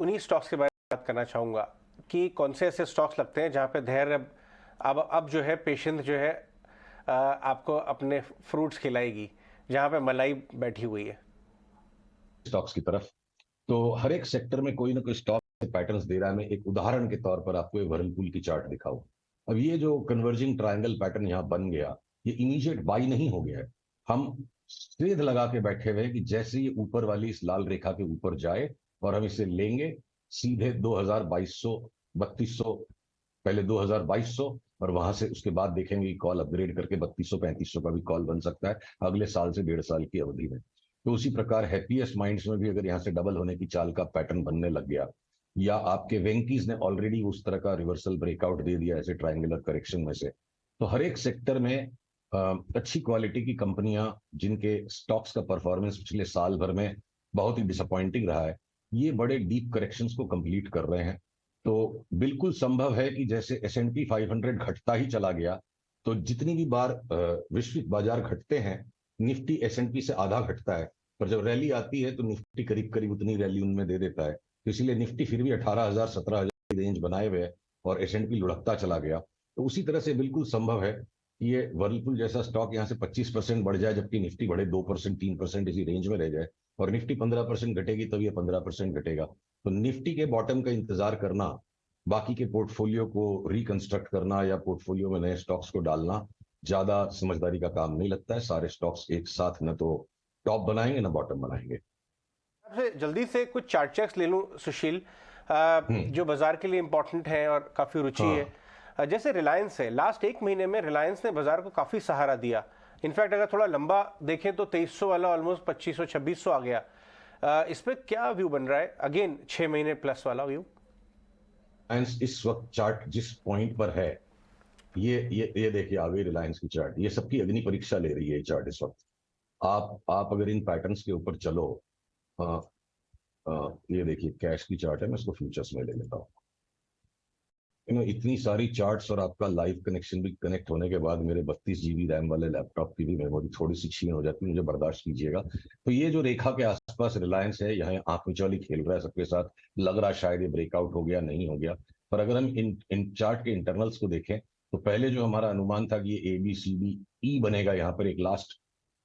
उन्हीं स्टॉक्स के बारे में बात करना चाहूँगा कि कौन से ऐसे स्टॉक्स लगते हैं जहाँ पे धैर्य अब जो है पेशेंस जो है आपको अपने फ्रूट्स खिलाएगी, जहाँ पे मलाई बैठी हुई है। स्टॉक्स की तरफ तो हर एक सेक्टर में कोई ना कोई स्टॉक पैटर्न्स दे रहा है। मैं एक उदाहरण के तौर पर आपको वर्लपूल की चार्ट दिखाऊं। अब ये जो कन्वर्जिंग ट्रायंगल पैटर्न यहाँ बन गया, ये इमीडिएट बाई नहीं हो गया है। हम सेध लगा के बैठे हुए हैं कि जैसे ये ऊपर वाली इस लाल रेखा के ऊपर जाए और हम इसे लेंगे सीधे 2200 3200, पहले 2200, और वहां से उसके बाद देखेंगे कि कॉल अपग्रेड करके 3200 3500 का भी कॉल बन सकता है अगले साल से 1.5 साल की अवधि में। तो उसी प्रकार हैप्पीएस्ट माइंड्स में भी अगर यहाँ से डबल होने की चाल का पैटर्न बनने लग गया, या आपके वेंकीज ने ऑलरेडी उस तरह का रिवर्सल ब्रेकआउट दे दिया ऐसे ट्रायंगुलर करेक्शन में से, तो हर एक सेक्टर में अच्छी क्वालिटी की कंपनियां जिनके स्टॉक्स का परफॉर्मेंस पिछले साल भर में बहुत ही डिसअपॉइंटिंग रहा है, ये बड़े डीप करेक्शंस को कंप्लीट कर रहे हैं। तो बिल्कुल संभव है कि जैसे S&P 500 घटता ही चला गया, तो जितनी भी बार वैश्विक बाजार घटते हैं, निफ्टी S&P से आधा घटता है, पर जब रैली आती है तो निफ्टी करीब करीब उतनी रैली उनमें दे देता है। तो इसीलिए निफ्टी फिर भी 18,000 17,000 की रेंज बनाए हुए है और S&P लुढ़कता चला गया। तो उसी तरह से बिल्कुल संभव है कि ये वर्लपुल जैसा स्टॉक यहाँ से 25% बढ़ जाए, जबकि निफ्टी बढ़े 2% 3% इसी रेंज में रह जाए, और निफ्टी 15% घटेगी तब ये 15% घटेगा। तो निफ्टी के बॉटम का इंतजार करना, बाकी के पोर्टफोलियो को रिकंस्ट्रक्ट करना या पोर्टफोलियो में नए स्टॉक्स को डालना ज्यादा समझदारी का काम नहीं लगता है। सारे स्टॉक्स एक साथ न तो टॉप बनाएंगे ना बॉटम बनाएंगे। आपसे जल्दी से कुछ चार्ट चेक्स ले लूं सुशील, जो बाजार के लिए इंपॉर्टेंट है और काफ़ी रुचि है। हाँ। जैसे रिलायंस है, लास्ट एक महीने में रिलायंस ने बाजार को काफ़ी सहारा दिया। इनफैक्ट अगर थोड़ा लंबा देखें तो 2300 वाला ऑलमोस्ट 2500 2600 आ गया। इस पर क्या व्यू बन रहा है, अगेन 6 महीने प्लस वाला व्यू? इस वक्त चार्ट जिस पॉइंट पर है, ये देखिए आगे रिलायंस की चार्ट, ये सबकी अग्नि परीक्षा ले रही है ये चार्ट इस वक्त। आप अगर इन पैटर्न्स के ऊपर चलो, आ, ये देखिए कैश की चार्ट है, मैं इसको फ्यूचर्स में ले लेता हूँ। इतनी सारी चार्ट्स और आपका लाइव कनेक्शन भी कनेक्ट होने के बाद मेरे 32 GB रैम वाले लैपटॉप की भी मेमोरी थोड़ी सी छीन हो जाती है, मुझे बर्दाश्त कीजिएगा। तो ये जो रेखा के आसपास रिलायंस है, यहाँ आंख मिचौली खेल रहा है सबके साथ। लग रहा शायद ये ब्रेकआउट हो गया, नहीं हो गया। पर अगर हम इन चार्ट के इंटरनल्स को देखें, तो पहले जो हमारा अनुमान था कि ये ABCDE बनेगा, यहाँ पर एक लास्ट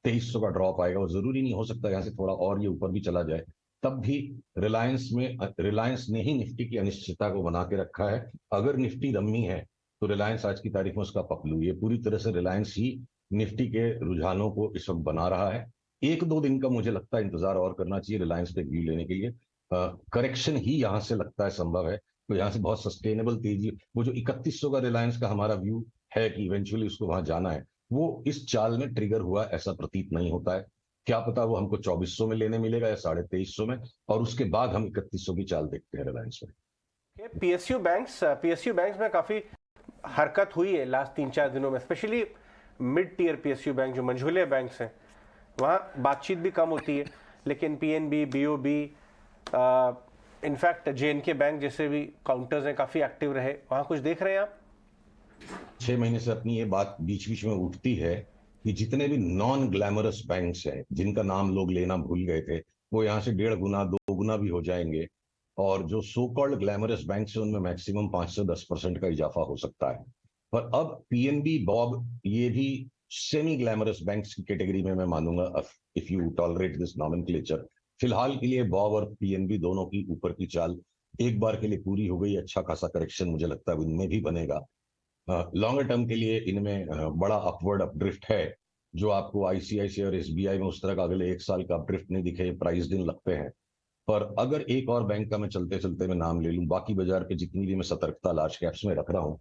2300 का ड्रॉप आएगा, वो जरूरी नहीं हो सकता यहाँ से थोड़ा और ये ऊपर भी चला जाए। तब भी रिलायंस ने ही निफ्टी की अनिश्चितता को बना के रखा है। अगर निफ्टी रम्मी है तो रिलायंस आज की तारीख में उसका पपलू, ये पूरी तरह से रिलायंस ही निफ्टी के रुझानों को इस वक्त बना रहा है। 1-2 दिन का मुझे लगता है इंतजार और करना चाहिए रिलायंस पे व्यू लेने के लिए। करेक्शन ही यहां से लगता है संभव है, तो यहाँ से बहुत सस्टेनेबल तेजी, वो जो 3100 का रिलायंस का हमारा व्यू है कि इवेंचुअली उसको वहां जाना है, वो इस चाल में ट्रिगर हुआ ऐसा प्रतीत नहीं होता है। क्या पता वो हमको 2400 में लेने मिलेगा या 2350 में, और उसके बाद हम 3100 की चाल देखते हैं रिलायंस में। पीएसयू बैंक्स में काफ़ी हरकत हुई है लास्ट 3-4 दिनों में, specially mid tier PSU bank जो मंझोले बैंक्स हैं, वहाँ बातचीत भी कम होती है। लेकिन PNB, BOB, in fact JNK bank जैसे भी काउंटर्स हैं काफ़ी एक्टिव रहे, वहाँ कुछ देख रहे हैं आप? 6 महीने से अपनी ये बात बीच बीच में उठती है कि जितने भी नॉन ग्लैमरस बैंक्स हैं जिनका नाम लोग लेना भूल गए थे, वो यहाँ से 1.5 गुना 2 गुना भी हो जाएंगे, और जो सो कॉल्ड ग्लैमरस बैंक्स हैं उनमें मैक्सिमम 5 से 10% का इजाफा हो सकता है। पर अब पीएनबी, बॉब, ये भी सेमी ग्लैमरस बैंक्स की कैटेगरी में मैं मानूंगा, if you tolerate this nomenclature. फिलहाल के लिए बॉब और पीएनबी दोनों की ऊपर की चाल एक बार के लिए पूरी हो गई। अच्छा खासा करेक्शन मुझे लगता है इनमें भी बनेगा। लॉन्गर टर्म के लिए इनमें बड़ा अपवर्ड अपड्रिफ्ट है, जो आपको आईसीआईसीआई और एसबीआई में उस तरह का अगले 1 साल का अपड्रिफ्ट नहीं दिखे, प्राइस दिन लगते हैं। पर अगर एक और बैंक का मैं चलते चलते मैं नाम ले लूं, बाकी बाजार पे जितनी भी मैं सतर्कता लार्ज कैप्स में रख रहा हूं,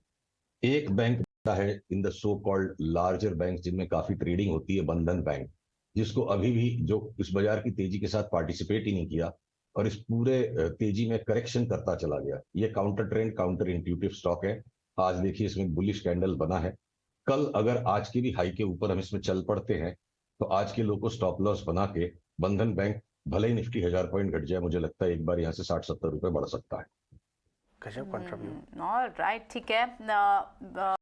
एक बैंक है in the so called larger bank जिनमें काफी ट्रेडिंग होती है, बंधन बैंक, जिसको अभी भी जो इस बाजार की तेजी के साथ पार्टिसिपेट ही नहीं किया और इस पूरे तेजी में करेक्शन करता चला गया। ये counter trend, counter intuitive stock है। आज देखिए इसमें बुलिश कैंडल बना है। कल अगर आज की भी हाई के ऊपर हम इसमें चल पड़ते हैं, तो आज के लो को स्टॉप लॉस बना के बंधन बैंक, भले ही निफ्टी 1000 पॉइंट घट जाए, मुझे लगता है एक बार यहाँ से 60-70 रुपए बढ़ सकता है। गजब कंट्रीब्यूट। ऑल राइट, ठीक है।